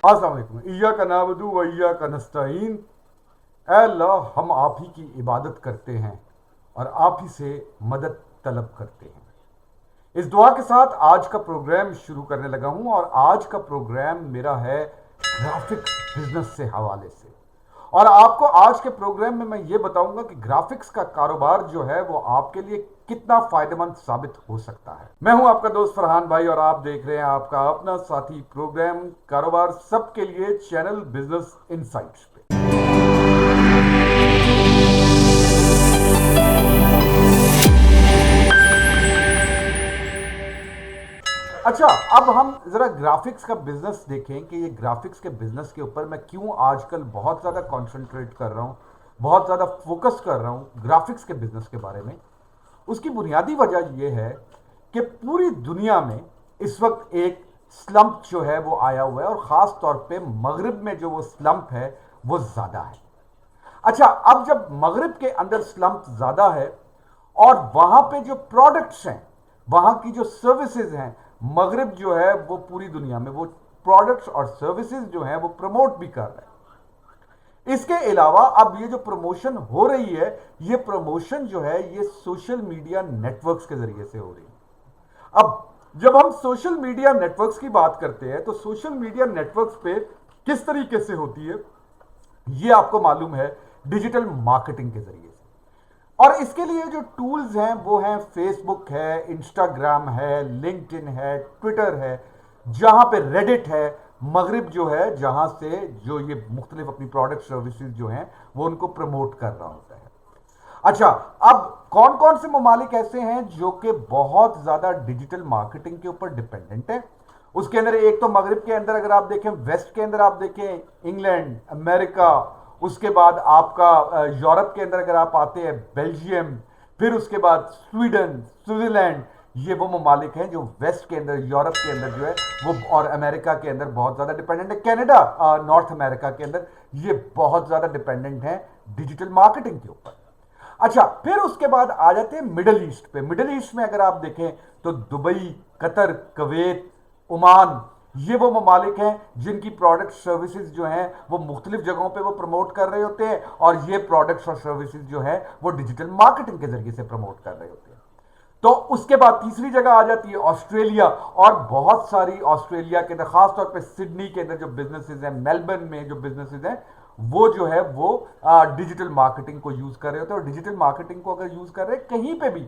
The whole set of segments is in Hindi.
अस्सलाम वालेकुम। इय्याका नअबुदु व इय्याका नस्तईन। ऐ अल्लाह, हम आप ही की इबादत करते हैं और आप ही से मदद तलब करते हैं। इस दुआ के साथ आज का प्रोग्राम शुरू करने लगा हूं और आज का प्रोग्राम मेरा है ग्राफिक्स बिजनेस से हवाले से। और आपको आज के प्रोग्राम में मैं ये बताऊंगा कि ग्राफिक्स का कारोबार जो है वो आपके लिए कितना फायदेमंद साबित हो सकता है। मैं हूं आपका दोस्त फरहान भाई और आप देख रहे हैं आपका अपना साथी प्रोग्राम कारोबार सबके लिए चैनल बिजनेस इनसाइट्स पे। अच्छा, अब हम जरा ग्राफिक्स का बिजनेस देखें कि ये ग्राफिक्स के बिजनेस के ऊपर मैं क्यों आजकल बहुत ज़्यादा कंसंट्रेट कर रहा हूँ, बहुत ज़्यादा फोकस कर रहा हूँ ग्राफिक्स के बिजनेस के बारे में। उसकी बुनियादी वजह यह है कि पूरी दुनिया में इस वक्त एक स्लंप जो है वो आया हुआ है और ख़ास तौर पे मगरिब में जो वो स्लंप है वो ज़्यादा है। अच्छा, अब जब मगरिब के अंदर स्लंप ज़्यादा है और वहां पे जो प्रोडक्ट्स हैं, वहां की जो सर्विसेज हैं, मगरिब जो है वो पूरी दुनिया में वो प्रोडक्ट्स और सर्विसेज जो हैं वो प्रमोट भी कर रहे हैं। इसके अलावा अब ये जो प्रमोशन हो रही है, ये प्रमोशन जो है ये सोशल मीडिया नेटवर्क्स के जरिए से हो रही है। अब जब हम सोशल मीडिया नेटवर्क्स की बात करते हैं तो सोशल मीडिया नेटवर्क्स पे किस तरीके से होती है ये आपको मालूम है, डिजिटल मार्केटिंग के जरिए से। और इसके लिए जो टूल्स हैं वो हैं फेसबुक है, इंस्टाग्राम है, लिंक्डइन है, ट्विटर है, जहां पे रेडिट है। मगरिब जो है जहां से जो ये मुख्तलिफ अपनी प्रोडक्ट सर्विसेज जो हैं वो उनको प्रमोट कर रहा होता है। अच्छा, अब कौन कौन से ममालिक ऐसे हैं जो कि बहुत ज्यादा डिजिटल मार्केटिंग के ऊपर डिपेंडेंट है? उसके अंदर एक तो मगरिब के अंदर अगर आप देखें, वेस्ट के अंदर आप देखें इंग्लैंड, अमेरिका, उसके बाद आपका यूरोप के अंदर अगर आप आते हैं बेल्जियम, फिर उसके बाद स्वीडन, स्विट्जरलैंड। ये वो ममालिक हैं जो वेस्ट के अंदर, यूरोप के अंदर जो है वो, और अमेरिका के अंदर बहुत ज्यादा डिपेंडेंट है। कनाडा, नॉर्थ अमेरिका के अंदर ये बहुत ज्यादा डिपेंडेंट है डिजिटल मार्केटिंग के ऊपर। अच्छा, फिर उसके बाद आ जाते हैं मिडल ईस्ट पे। मिडल ईस्ट में अगर आप देखें तो दुबई, कतर, कुवैत, ओमान, ये वो ममालिक हैं जिनकी प्रोडक्ट सर्विसेज जो हैं वो मुख्तलिफ जगहों पे वो प्रमोट कर रहे होते हैं और ये प्रोडक्ट्स और सर्विसेज जो है वो डिजिटल मार्केटिंग के जरिए से प्रमोट कर रहे होते हैं। तो उसके बाद तीसरी जगह आ जाती है ऑस्ट्रेलिया, और बहुत सारी ऑस्ट्रेलिया के अंदर, खासतौर पे सिडनी के अंदर जो बिजनेसेस हैं, मेलबर्न में जो बिजनेसेस हैं, वो जो है वो डिजिटल मार्केटिंग को यूज कर रहे होते हैं। और डिजिटल मार्केटिंग को अगर यूज कर रहे हैं कहीं पे भी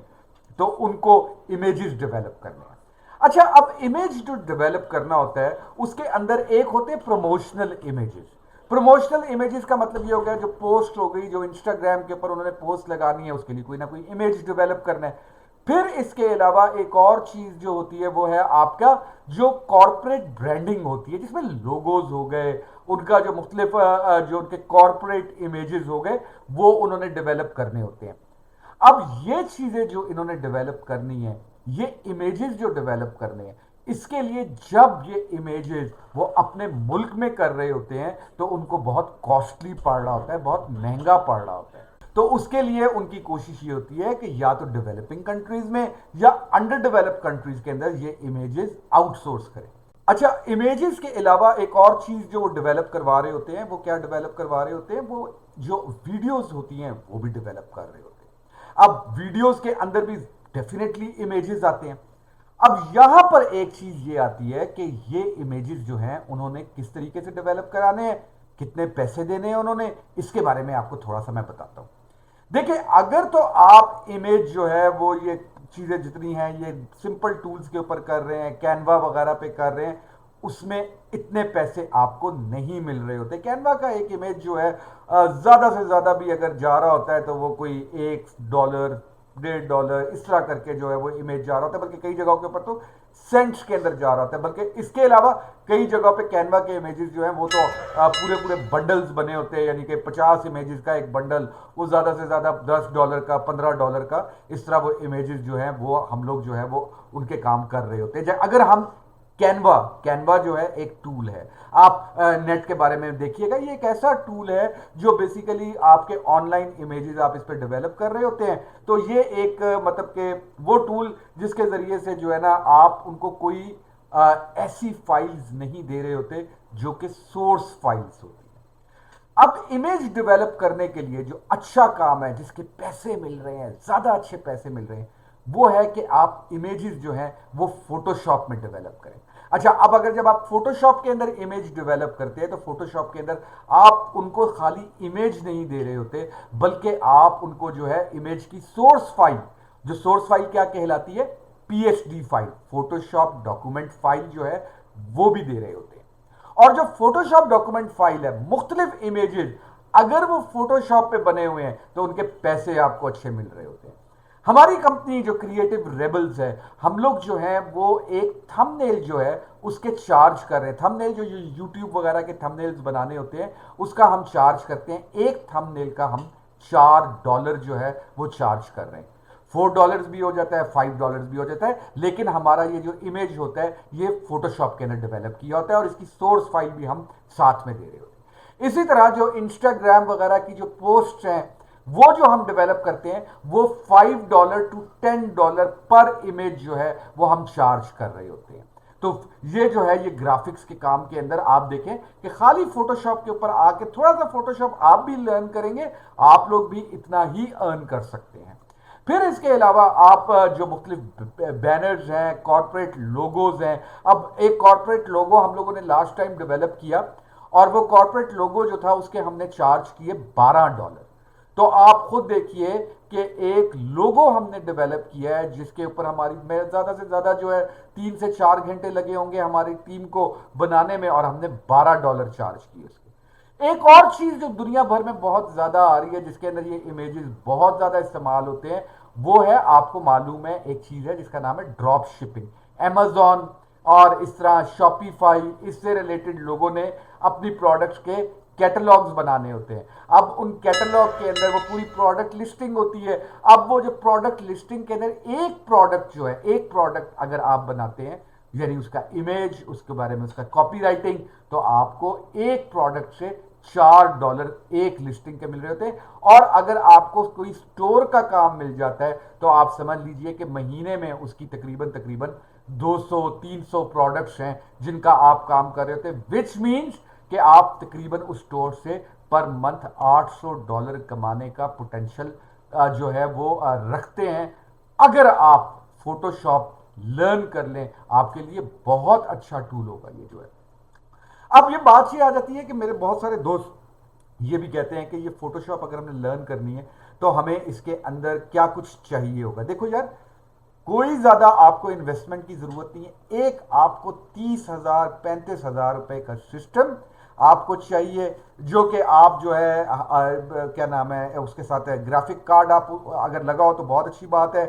तो उनको इमेजेस डेवलप करने हैं। अच्छा, अब इमेज जो डेवलप करना होता है उसके अंदर एक होते हैं प्रमोशनल इमेजेस। प्रमोशनल इमेजेस का मतलब ये हो गया जो पोस्ट हो गई, जो इंस्टाग्राम के ऊपर उन्होंने पोस्ट लगानी है उसके लिए कोई ना कोई इमेज डेवलप करना है। फिर इसके अलावा एक और चीज जो होती है वो है आपका जो कॉर्पोरेट ब्रांडिंग होती है, जिसमें लोगोज हो गए, उनका जो मुख्तलिफ जो उनके कॉर्पोरेट इमेजेस हो गए वो उन्होंने डेवलप करने होते हैं। अब ये चीजें जो इन्होंने डेवलप करनी है, ये इमेजेस जो डेवलप करने हैं, इसके लिए जब ये इमेजेस वो अपने मुल्क में कर रहे होते हैं तो उनको बहुत कॉस्टली पड़ रहा होता है, बहुत महंगा पड़ रहा होता है। तो उसके लिए उनकी कोशिश ये होती है कि या तो डेवलपिंग कंट्रीज में या अंडर डेवलप्ड कंट्रीज के अंदर ये इमेजेस आउटसोर्स करें। अच्छा, इमेजेस के अलावा एक और चीज जो वो डेवलप करवा रहे होते हैं, वो क्या डेवलप करवा रहे होते हैं, वो जो वीडियोस होती हैं वो भी डेवलप कर रहे होते हैं। अब वीडियोस के अंदर भी डेफिनेटली इमेजेस आते हैं। अब यहां पर एक चीज ये आती है कि ये इमेजेस जो हैं उन्होंने किस तरीके से डेवलप कराने हैं, कितने पैसे देने हैं उन्होंने, इसके बारे में आपको थोड़ा सा मैं बताता हूं। देखिए, अगर तो आप इमेज जो है वो ये चीजें जितनी हैं ये सिंपल टूल्स के ऊपर कर रहे हैं, कैनवा वगैरह पे कर रहे हैं, उसमें इतने पैसे आपको नहीं मिल रहे होते। कैनवा का एक इमेज जो है ज्यादा से ज्यादा भी अगर जा रहा होता है तो वो कोई $1, $1.5 इस तरह करके जो है वो इमेज जा रहा होता है, बल्कि कई जगहों के ऊपर तो सेंट्स के अंदर जा रहा होता है। बल्कि इसके अलावा कई जगहों पे कैनवा के इमेजेस जो हैं वो तो पूरे पूरे बंडल्स बने होते हैं, यानी कि 50 इमेजेस का एक बंडल, वो ज़्यादा से ज़्यादा $10 का, $15 का, इस तरह वो इमेजेस जो हैं वो हम लोग जो है वो उनके काम कर रहे होते हैं। अगर हम कैनवा कैनवा जो है एक टूल है, आप नेट के बारे में देखिएगा, ये एक ऐसा टूल है जो बेसिकली आपके ऑनलाइन इमेजेस आप इस पर डेवलप कर रहे होते हैं। तो ये एक मतलब के वो टूल जिसके जरिए से जो है ना आप उनको कोई ऐसी फाइल्स नहीं दे रहे होते जो कि सोर्स फाइल्स होती है। अब इमेज डेवलप करने के लिए जो अच्छा काम है, जिसके पैसे मिल रहे हैं, ज्यादा अच्छे पैसे मिल रहे हैं, वो है कि आप इमेजेस जो हैं वो फोटोशॉप में डेवलप करें। अच्छा, अब अगर जब आप फोटोशॉप के अंदर इमेज डेवलप करते हैं तो फोटोशॉप के अंदर आप उनको खाली इमेज नहीं दे रहे होते, बल्कि आप उनको जो है इमेज की सोर्स फाइल, जो सोर्स फाइल क्या कहलाती है, PhD file, Photoshop document file जो है वो भी दे रहे होते हैं। और जो फोटोशॉप डॉक्यूमेंट फाइल है, मुख्तलिफ इमेजेस अगर वो फोटोशॉप पे बने हुए हैं तो उनके पैसे आपको अच्छे मिल रहे होते हैं। हमारी कंपनी जो क्रिएटिव रेबल्स है, हम लोग जो है वो एक थंबनेल जो है उसके चार्ज कर रहे हैं। थंबनेल जो यूट्यूब वगैरह के थंबनेल्स बनाने होते हैं उसका हम चार्ज करते हैं, एक थंबनेल का हम $4 जो है वो चार्ज कर रहे हैं। $4 भी हो जाता है, $5 भी हो जाता है, लेकिन हमारा ये जो इमेज होता है ये फोटोशॉप के अंदर डेवलप किया होता है और इसकी सोर्स फाइल भी हम साथ में दे रहे होते हैं। इसी तरह जो इंस्टाग्राम वगैरह की जो पोस्ट हैं वो जो हम डेवलप करते हैं वो $5 to $10 पर इमेज जो है वो हम चार्ज कर रहे होते हैं। तो ये जो है ये ग्राफिक्स के काम के अंदर आप देखें कि खाली फोटोशॉप के ऊपर आके थोड़ा सा फोटोशॉप आप भी लर्न करेंगे, आप लोग भी इतना ही अर्न कर सकते हैं। फिर इसके अलावा आप जो मुख्तलिफ बैनर्स हैं, कॉर्पोरेट लोगोज हैं। अब एक कॉर्पोरेट लोगो हम लोगों ने लास्ट टाइम डेवलप किया और वो कॉर्पोरेट लोगो जो था उसके हमने चार्ज किए $12। तो आप खुद देखिए कि एक लोगो हमने डेवलप किया है जिसके ऊपर हमारी में ज्यादा से ज्यादा जो है 3 से 4 घंटे लगे होंगे हमारी टीम को बनाने में, और हमने $12 चार्ज किए उसके। एक और चीज जो दुनिया भर में बहुत ज्यादा आ रही है, जिसके अंदर ये इमेजेस बहुत ज्यादा इस्तेमाल होते हैं, वो है, आपको मालूम है, एक चीज है जिसका नाम है ड्रॉप शिपिंग। Amazon और इस तरह शॉपिफाई, इससे रिलेटेड लोगों ने अपनी प्रोडक्ट्स के कैटलॉग्स बनाने होते हैं। अब उन कैटलॉग के अंदर वो पूरी प्रोडक्ट लिस्टिंग होती है। अब वो जो प्रोडक्ट लिस्टिंग के अंदर एक प्रोडक्ट जो है, एक प्रोडक्ट अगर आप बनाते हैं, यानी उसका इमेज, उसके बारे में उसका कॉपी राइटिंग, तो आपको एक प्रोडक्ट से $4 एक लिस्टिंग के मिल रहे होते हैं। और अगर आपको कोई स्टोर का काम मिल जाता है तो आप समझ लीजिए कि महीने में उसकी तकरीबन तकरीबन 200-300 प्रोडक्ट्स हैं जिनका आप काम कर रहे होते हैं, विच मीन्स कि आप तकरीबन उस स्टोर से पर मंथ $800 कमाने का पोटेंशियल जो है वो रखते हैं। अगर आप फोटोशॉप लर्न कर लें, आपके लिए बहुत अच्छा टूल होगा ये जो है। अब ये बात ये आ जाती है कि मेरे बहुत सारे दोस्त ये भी कहते हैं कि ये फोटोशॉप अगर हमने लर्न करनी है तो हमें इसके अंदर क्या कुछ चाहिए होगा। देखो यार, कोई ज्यादा आपको इन्वेस्टमेंट की जरूरत नहीं है। एक आपको 30,000-35,000 रुपए का सिस्टम आपको चाहिए, जो कि आप जो है क्या नाम है उसके साथ है, ग्राफिक कार्ड आप अगर लगाओ तो बहुत अच्छी बात है।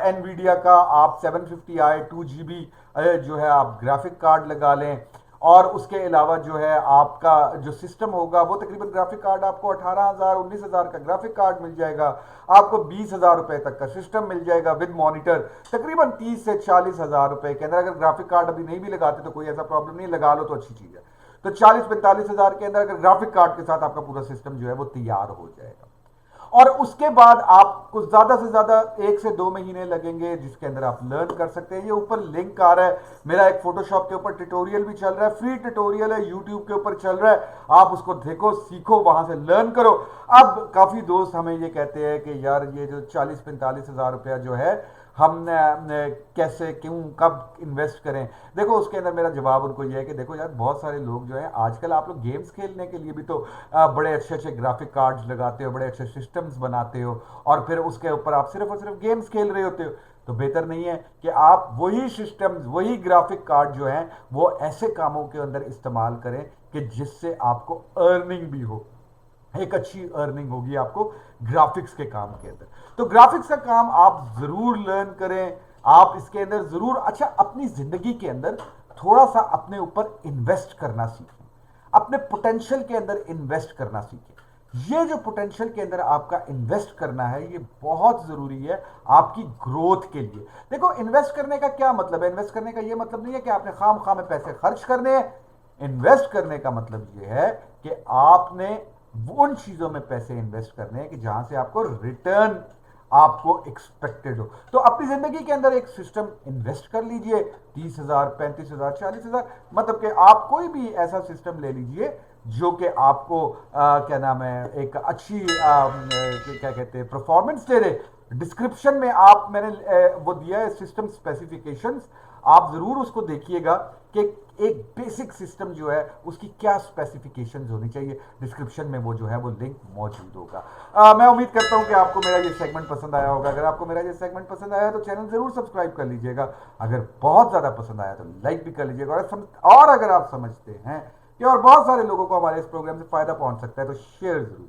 एनवीडिया का आप 750i 2 GB जो है आप ग्राफिक कार्ड लगा लें। और उसके अलावा जो है आपका जो सिस्टम होगा वो तकरीबन ग्राफिक कार्ड आपको 18,000-19,000 का ग्राफिक कार्ड मिल जाएगा। आपको 20,000 रुपए तक का सिस्टम मिल जाएगा विद मॉनिटर, तकरीबन 30 से 40 हज़ार रुपए के अंदर। अगर ग्राफिक कार्ड अभी नहीं भी लगाते तो कोई ऐसा प्रॉब्लम नहीं, लगा लो तो अच्छी चीज है। तो 40-45 हज़ार के अंदर अगर ग्राफिक कार्ड के साथ आपका पूरा सिस्टम जो है वो तैयार हो जाएगा। और उसके बाद आपको ज्यादा से ज्यादा 1 से 2 महीने लगेंगे जिसके अंदर आप लर्न कर सकते हैं। ये ऊपर लिंक आ रहा है, मेरा एक फोटोशॉप के ऊपर ट्यूटोरियल भी चल रहा है, फ्री ट्यूटोरियल है, यूट्यूब के ऊपर चल रहा है, आप उसको देखो, सीखो, वहां से लर्न करो। अब काफी दोस्त हमें ये कहते हैं कि यार ये जो 40-45 हज़ार रुपया जो है हम कैसे, क्यों, कब इन्वेस्ट करें। देखो उसके अंदर मेरा जवाब उनको ये है कि देखो यार, बहुत सारे लोग जो है आजकल, आप लोग गेम्स खेलने के लिए भी तो बड़े अच्छे अच्छे ग्राफिक कार्ड्स लगाते हो, बड़े अच्छे सिस्टम्स बनाते हो, और फिर उसके ऊपर आप सिर्फ और सिर्फ गेम्स खेल रहे होते हो। तो बेहतर नहीं है कि आप वही सिस्टम्स, वही ग्राफिक कार्ड जो है वो ऐसे कामों के अंदर इस्तेमाल करें कि जिससे आपको अर्निंग भी हो, एक अच्छी अर्निंग होगी आपको ग्राफिक्स के काम के अंदर। तो ग्राफिक्स का काम आप जरूर लर्न करें, आप इसके अंदर जरूर अच्छा अपनी जिंदगी के अंदर थोड़ा सा अपने ऊपर इन्वेस्ट करना सीखें, अपने पोटेंशियल के अंदर इन्वेस्ट करना सीखें। ये जो पोटेंशियल के अंदर आपका इन्वेस्ट करना है ये बहुत जरूरी है आपकी ग्रोथ के लिए। देखो, इन्वेस्ट करने का क्या मतलब है? इन्वेस्ट करने का ये मतलब नहीं है कि आपने खाम खाम में पैसे खर्च करने हैं। इन्वेस्ट करने का मतलब ये है कि आपने उन चीजों में पैसे इन्वेस्ट करने हैं कि जहां से आपको रिटर्न आपको एक्सपेक्टेड हो। तो अपनी जिंदगी के अंदर एक सिस्टम इन्वेस्ट कर लीजिए, 30,000, 35,000, 40,000, मतलब कि आप कोई भी ऐसा सिस्टम ले लीजिए जो कि आपको क्या नाम है, एक अच्छी क्या कहते हैं, परफॉर्मेंस दे रहे। डिस्क्रिप्शन में आप मैंने वो दिया है सिस्टम स्पेसिफिकेशंस, आप जरूर उसको देखिएगा कि एक बेसिक सिस्टम जो है उसकी क्या स्पेसिफिकेशंस होनी चाहिए। डिस्क्रिप्शन में वो जो है वो लिंक मौजूद होगा। मैं उम्मीद करता हूं कि आपको मेरा ये सेगमेंट पसंद आया होगा। अगर आपको मेरा ये सेगमेंट पसंद आया तो चैनल जरूर सब्सक्राइब कर लीजिएगा। अगर बहुत ज्यादा पसंद आया तो लाइक भी कर लीजिएगा। और अगर आप समझते हैं कि और बहुत सारे लोगों को हमारे इस प्रोग्राम से फायदा पहुंच सकता है तो शेयर जरूर